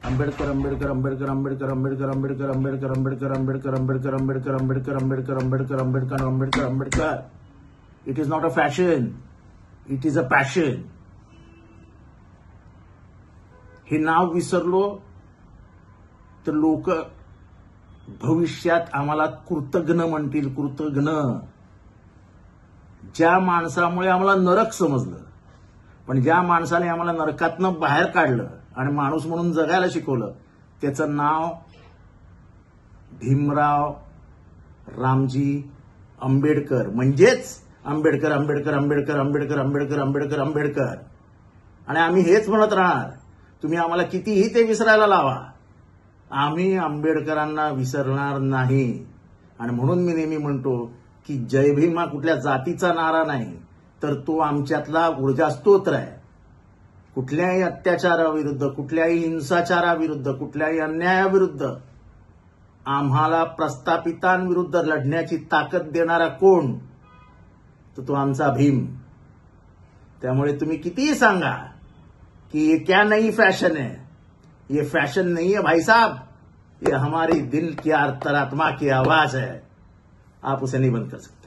Ambedkar Ambedkar Ambedkar Ambedkar Ambedkar Ambedkar Ambedkar Ambedkar Ambedkar Ambedkar Ambedkar Ambedkar Ambedkar Ambedkar Ambedkar Ambedkar Ambedkar. It is not a fashion, it is a passion. हे नाव विसरलो तर लोक भविष्यात आम्हाला कृतघ्न म्हणतील. कृतघ्न. ज्या माणसामुळे आम्हाला नरक समजलं, पण ज्या माणसाने आम्हाला नरकातनं बाहेर काढलं आणि माणूस म्हणून जगायला शिकवलं, त्याचं नाव भीमराव रामजी आंबेडकर. म्हणजेच आंबेडकर आंबेडकर आंबेडकर आंबेडकर आंबेडकर आंबेडकर आंबेडकर. आणि आम्ही हेच म्हणत राहणार. तुम्ही आम्हाला कितीही ते विसरायला लावा, आम्ही आंबेडकरांना विसरणार नाही. आणि म्हणून मी नेहमी म्हणतो की जय भीम हा कुठल्या जातीचा नारा नाही, तर तो आमच्यातला ऊर्जा स्तोत्र आहे. कुठल्याही अत्याचाराविरुद्ध, कुठल्याही हिंसाचाराविरुद्ध, कुठल्याही अन्यायाविरुद्ध आम्हाला प्रस्थापितांविरुद्ध लढण्याची ताकद देणारा कोण, तर तो आमचा भीम. त्यामुळे तुम्ही कितीही सांगा कि ये क्या नई फैशन है, ये फैशन नहीं है भाई साहब, ये हमारी दिल की अंतरात्मा की आवाज है. आप उसे नहीं बंद कर सकते.